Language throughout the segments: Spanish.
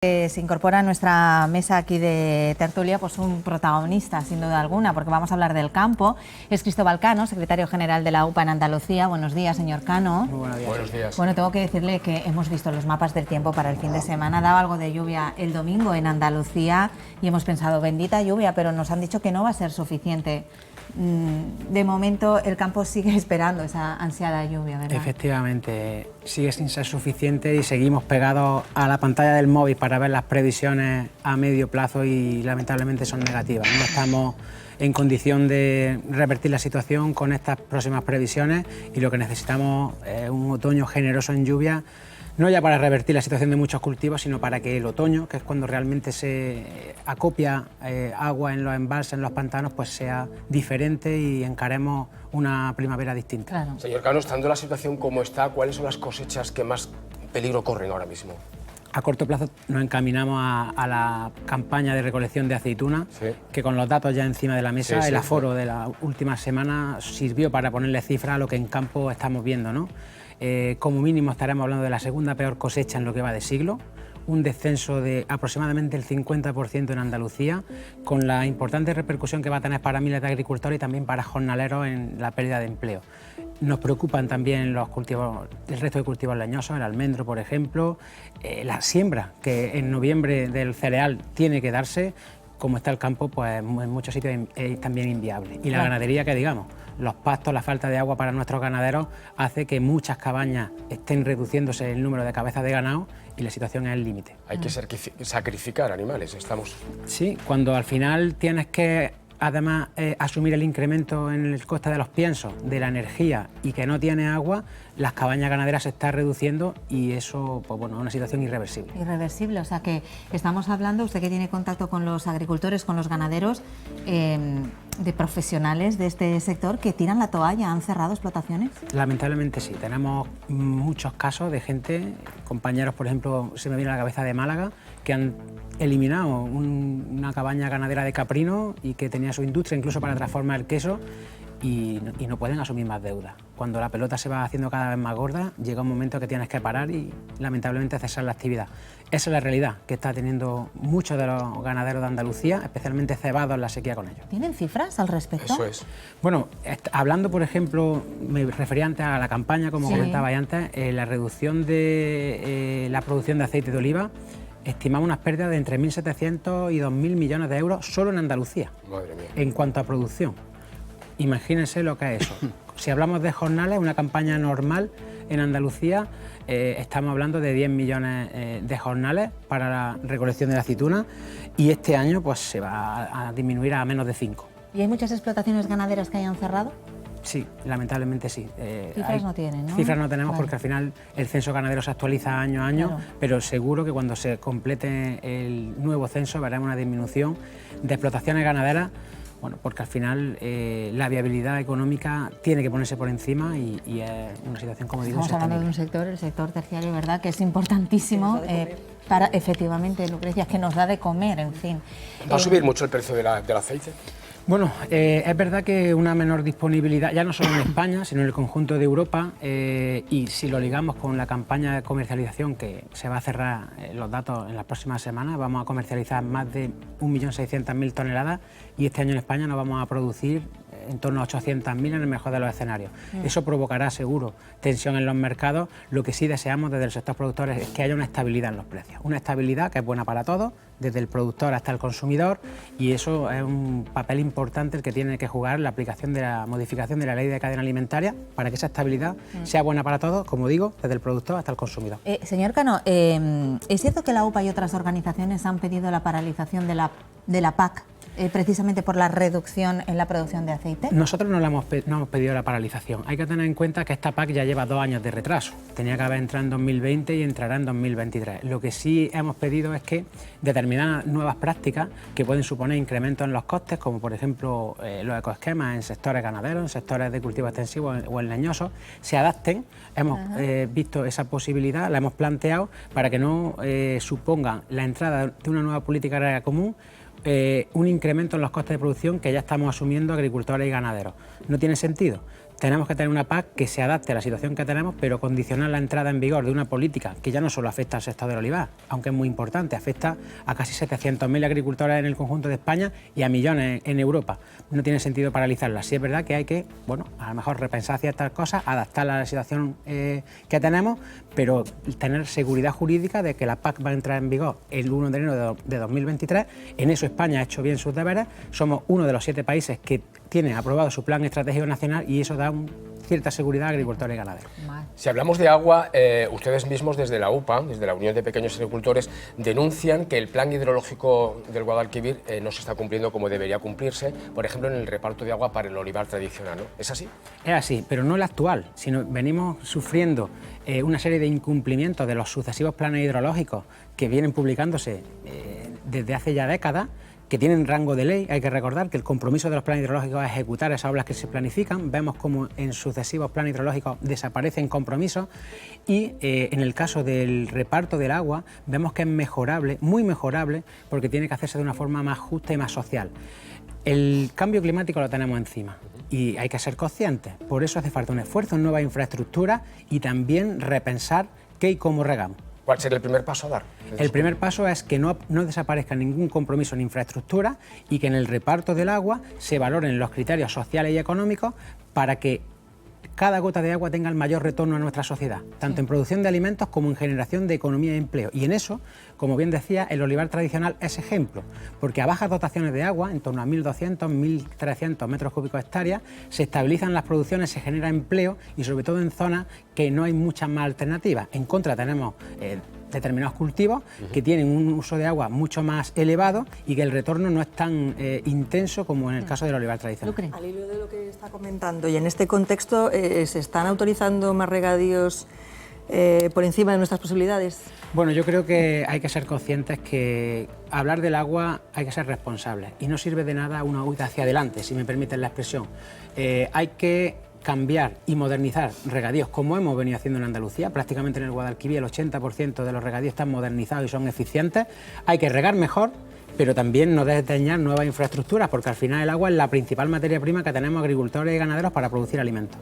Se incorpora a nuestra mesa aquí de tertulia pues un protagonista, sin duda alguna, porque vamos a hablar del campo. Es Cristóbal Cano, secretario general de la UPA en Andalucía. Buenos días, señor Cano. Muy buenos días. Buenos días. Bueno, tengo que decirle que hemos visto los mapas del tiempo para el fin de semana. Daba algo de lluvia el domingo en Andalucía y hemos pensado, bendita lluvia, pero nos han dicho que no va a ser suficiente. De momento el campo sigue esperando esa ansiada lluvia, ¿verdad? Efectivamente, sigue sin ser suficiente y seguimos pegados a la pantalla del móvil para ver las previsiones a medio plazo y lamentablemente son negativas. No estamos en condición de revertir la situación con estas próximas previsiones y lo que necesitamos es un otoño generoso en lluvia, no ya para revertir la situación de muchos cultivos, sino para que el otoño, que es cuando realmente se acopia agua en los embalses, en los pantanos, pues sea diferente y encaremos una primavera distinta. Claro. Señor Cano, estando la situación como está, ¿cuáles son las cosechas que más peligro corren ahora mismo? A corto plazo nos encaminamos a la campaña de recolección de aceituna, Sí. que con los datos ya encima de la mesa, Sí, el sí, aforo de la última semana sirvió para ponerle cifra a lo que en campo estamos viendo, ¿no? Como mínimo estaremos hablando de la segunda peor cosecha en lo que va de siglo, un descenso de aproximadamente el 50% en Andalucía, con la importante repercusión que va a tener para miles de agricultores y también para jornaleros en la pérdida de empleo. Nos preocupan también los cultivos, el resto de cultivos leñosos, el almendro, por ejemplo, la siembra, que en noviembre del cereal tiene que darse. Como está el campo, pues en muchos sitios es también inviable. Y la ganadería, que digamos, los pastos, la falta de agua para nuestros ganaderos hace que muchas cabañas estén reduciéndose el número de cabezas de ganado y la situación es el límite. Hay que sacrificar animales, estamos... Sí, cuando al final tienes que además asumir el incremento en el coste de los piensos, de la energía y que no tiene agua, las cabañas ganaderas se están reduciendo y eso, pues bueno, es una situación irreversible. Irreversible, o sea que estamos hablando, usted que tiene contacto con los agricultores, con los ganaderos, de profesionales de este sector que tiran la toalla, ¿han cerrado explotaciones? Lamentablemente sí, tenemos muchos casos de gente, compañeros, por ejemplo, se me viene a la cabeza de Málaga, que han eliminado una cabaña ganadera de caprino y que tenía su industria incluso para transformar el queso y no pueden asumir más deuda. Cuando la pelota se va haciendo cada vez más gorda, llega un momento que tienes que parar y lamentablemente cesar la actividad. Esa es la realidad que está teniendo muchos de los ganaderos de Andalucía, especialmente cebados en la sequía con ellos. ¿Tienen cifras al respecto? Eso es. Bueno, hablando, por ejemplo, me refería antes a la campaña, como comentabais antes, la reducción de la producción de aceite de oliva, estimamos unas pérdidas de entre 1.700 y 2.000 millones de euros solo en Andalucía. Madre mía. En cuanto a producción. Imagínense lo que es eso. Si hablamos de jornales, una campaña normal en Andalucía, estamos hablando de 10 millones de jornales para la recolección de la aceituna y este año pues se va a disminuir a menos de 5. ¿Y hay muchas explotaciones ganaderas que hayan cerrado? Sí, lamentablemente sí. Cifras no tienen, ¿no? Cifras no tenemos Vale. porque al final el censo ganadero se actualiza año a año, Claro. pero seguro que cuando se complete el nuevo censo veremos una disminución de explotaciones ganaderas, bueno, porque al final la viabilidad económica tiene que ponerse por encima y es una situación, como digo, Estamos hablando de un sector, el sector terciario, ¿verdad?, que es importantísimo para, efectivamente, Lucrecia, que nos da de comer, en fin. ¿Va a subir mucho el precio del aceite? Bueno, es verdad que una menor disponibilidad, ya no solo en España, sino en el conjunto de Europa, y si lo ligamos con la campaña de comercialización que se va a cerrar los datos en las próximas semanas, vamos a comercializar más de 1.600.000 toneladas y este año en España nos vamos a producir en torno a 800.000 en el mejor de los escenarios. Eso provocará seguro tensión en los mercados. Lo que sí deseamos desde el sector productor es que haya una estabilidad en los precios, una estabilidad que es buena para todos, desde el productor hasta el consumidor, y eso es un papel importante el que tiene que jugar la aplicación de la modificación de la ley de cadena alimentaria para que esa estabilidad sea buena para todos, como digo, desde el productor hasta el consumidor. Señor Cano, ¿es cierto que la UPA y otras organizaciones han pedido la paralización de la PAC precisamente por la reducción en la producción de aceite? Nosotros no hemos pedido la paralización. Hay que tener en cuenta que esta PAC ya lleva 2 años de retraso. Tenía que haber entrado en 2020 y entrará en 2023. Lo que sí hemos pedido es que determinadas nuevas prácticas que pueden suponer incrementos en los costes, como por ejemplo los ecoesquemas en sectores ganaderos, en sectores de cultivo extensivo o en leñosos, se adapten. Hemos visto esa posibilidad, la hemos planteado para que no supongan la entrada de una nueva política agraria común un incremento en los costes de producción que ya estamos asumiendo agricultores y ganaderos. No tiene sentido. tenemos que tener una PAC que se adapte a la situación que tenemos, pero condicionar la entrada en vigor de una política que ya no solo afecta al sector del olivar, aunque es muy importante, afecta a casi 700.000 agricultores en el conjunto de España y a millones en Europa. No tiene sentido paralizarla. Sí es verdad que hay que, bueno, a lo mejor repensar ciertas cosas, adaptarla a la situación que tenemos, pero tener seguridad jurídica de que la PAC va a entrar en vigor el 1 de enero de 2023. En eso España ha hecho bien sus deberes. Somos uno de los 7 países que tiene aprobado su plan estratégico nacional y eso da cierta seguridad a agricultores y ganaderos. Si hablamos de agua, ustedes mismos desde la UPA, desde la Unión de Pequeños Agricultores, denuncian que el plan hidrológico del Guadalquivir no se está cumpliendo como debería cumplirse, por ejemplo, en el reparto de agua para el olivar tradicional, ¿no? ¿Es así? Es así, pero no el actual, sino venimos sufriendo una serie de incumplimientos de los sucesivos planes hidrológicos que vienen publicándose desde hace ya décadas, que tienen rango de ley. Hay que recordar que el compromiso de los planes hidrológicos es ejecutar esas obras que se planifican. Vemos como en sucesivos planes hidrológicos desaparecen compromisos y en el caso del reparto del agua vemos que es mejorable, muy mejorable, porque tiene que hacerse de una forma más justa y más social. El cambio climático lo tenemos encima y hay que ser conscientes. Por eso hace falta un esfuerzo en nuevas infraestructuras y también repensar qué y cómo regamos. ¿Cuál sería el primer paso a dar? El primer paso es que no desaparezca ningún compromiso en infraestructura y que en el reparto del agua se valoren los criterios sociales y económicos para que cada gota de agua tenga el mayor retorno a nuestra sociedad, tanto en producción de alimentos como en generación de economía y empleo. Y en eso, como bien decía, el olivar tradicional es ejemplo, porque a bajas dotaciones de agua, en torno a 1.200, 1.300 metros cúbicos hectáreas, se estabilizan las producciones, se genera empleo y sobre todo en zonas que no hay muchas más alternativas. En contra tenemos determinados cultivos que tienen un uso de agua mucho más elevado y que el retorno no es tan intenso como en el caso del olivar tradicional. Al hilo de lo que está comentando y en este contexto, ¿se están autorizando más regadíos por encima de nuestras posibilidades? Bueno, yo creo que hay que ser conscientes que hablar del agua hay que ser responsables y no sirve de nada una huida hacia adelante, si me permiten la expresión. Hay que cambiar y modernizar regadíos como hemos venido haciendo en Andalucía. Prácticamente en el Guadalquivir el 80% de los regadíos están modernizados y son eficientes. Hay que regar mejor, pero también no desdeñar nuevas infraestructuras, porque al final el agua es la principal materia prima que tenemos agricultores y ganaderos para producir alimentos.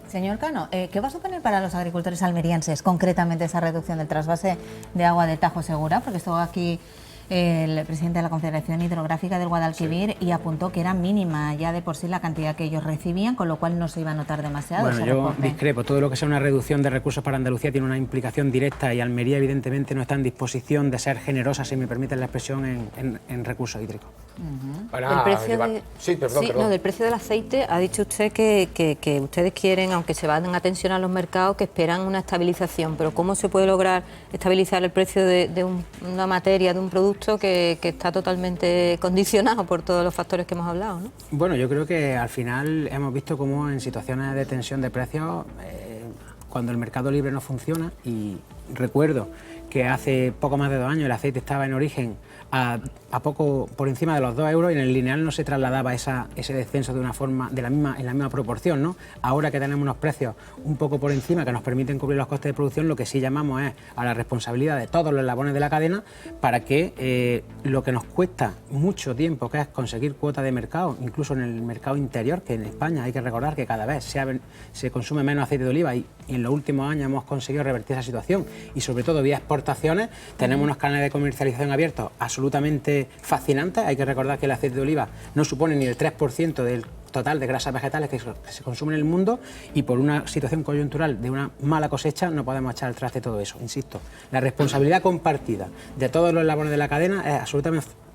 Señor Cano, ¿qué va a suponer para los agricultores almerienses concretamente esa reducción del trasvase de agua del Tajo Segura? Porque estuvo aquí el presidente de la Confederación Hidrográfica del Guadalquivir y apuntó que era mínima ya de por sí la cantidad que ellos recibían, con lo cual no se iba a notar demasiado. Bueno, yo discrepo. Todo lo que sea una reducción de recursos para Andalucía tiene una implicación directa y Almería evidentemente no está en disposición de ser generosa, si me permiten la expresión, en recursos hídricos. Del precio del aceite, ha dicho usted que ustedes quieren, aunque se van a tensionar los mercados, que esperan una estabilización, pero ¿cómo se puede lograr estabilizar el precio de una materia, de un producto que está totalmente condicionado por todos los factores que hemos hablado, ¿no? Bueno, yo creo que al final hemos visto cómo en situaciones de tensión de precios, cuando el mercado libre no funciona, y recuerdo que hace poco más de 2 años el aceite estaba en origen a poco por encima de los 2 euros y en el lineal no se trasladaba ese descenso de una forma en la misma proporción, ¿no? Ahora que tenemos unos precios un poco por encima que nos permiten cubrir los costes de producción, lo que sí llamamos es a la responsabilidad de todos los eslabones de la cadena para que lo que nos cuesta mucho tiempo, que es conseguir cuota de mercado, incluso en el mercado interior, que en España hay que recordar que cada vez se consume menos aceite de oliva y en los últimos años hemos conseguido revertir esa situación y sobre todo vía exportaciones tenemos unos canales de comercialización abiertos absolutamente fascinantes. Hay que recordar que el aceite de oliva no supone ni el 3% del total de grasas vegetales que se consumen en el mundo y por una situación coyuntural de una mala cosecha no podemos echar al traste todo eso. Insisto, la responsabilidad compartida de todos los eslabones de la cadena es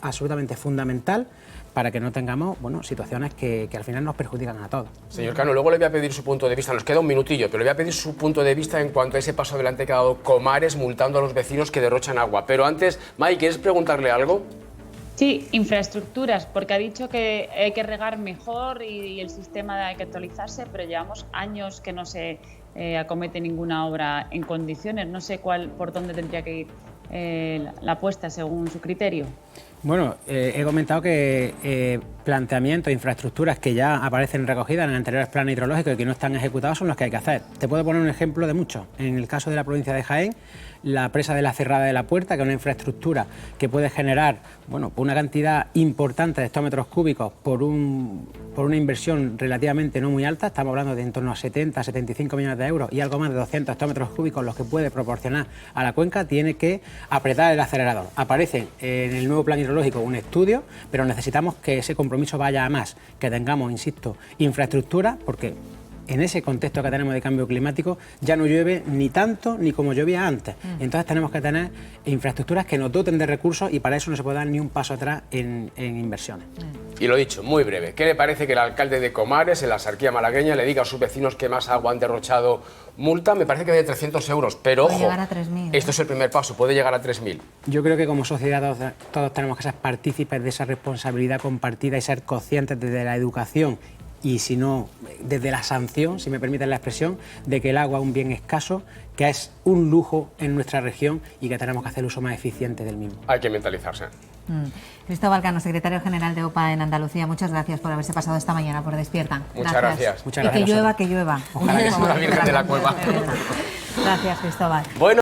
absolutamente fundamental para que no tengamos situaciones que al final nos perjudican a todos. Señor Cano, luego le voy a pedir su punto de vista, nos queda un minutillo, pero le voy a pedir su punto de vista en cuanto a ese paso adelante que ha dado Comares multando a los vecinos que derrochan agua. Pero antes, May, ¿quieres preguntarle algo? Sí, infraestructuras, porque ha dicho que hay que regar mejor y el sistema hay que actualizarse, pero llevamos años que no se acomete ninguna obra en condiciones. No sé por dónde tendría que ir la apuesta según su criterio. Bueno, he comentado que planteamientos, infraestructuras que ya aparecen recogidas en anteriores planes hidrológicos y que no están ejecutados son los que hay que hacer. Te puedo poner un ejemplo de muchos. En el caso de la provincia de Jaén, la presa de la Cerrada de la Puerta, que es una infraestructura que puede generar una cantidad importante de hectómetros cúbicos por una inversión relativamente no muy alta, estamos hablando de en torno a 70, 75 millones de euros y algo más de 200 hectómetros cúbicos los que puede proporcionar a la cuenca, tiene que apretar el acelerador. Aparece en el nuevo plan hidrológico un estudio, pero necesitamos que ese compromiso vaya a más, que tengamos, insisto, infraestructura, porque en ese contexto que tenemos de cambio climático ya no llueve ni tanto ni como llovía antes. Entonces tenemos que tener infraestructuras que nos doten de recursos y para eso no se puede dar ni un paso atrás en inversiones. Y lo dicho, muy breve, ¿qué le parece que el alcalde de Comares, en la Sarquía malagueña, le diga a sus vecinos que más agua han derrochado multa? Me parece que de 300 euros, pero Puede ojo, llegar a 3.000, esto es el primer paso, puede llegar a 3.000. Yo creo que como sociedad todos tenemos que ser partícipes de esa responsabilidad compartida y ser conscientes desde la educación y si no, desde la sanción, si me permiten la expresión, de que el agua es un bien escaso, que es un lujo en nuestra región y que tenemos que hacer uso más eficiente del mismo. Hay que mentalizarse. Cristóbal Cano, secretario general de OPA en Andalucía, muchas gracias por haberse pasado esta mañana por Despierta. Muchas gracias. Muchas Y gracias que llueva. Ojalá que sea la Virgen de la Cueva. Gracias, Cristóbal. Bueno.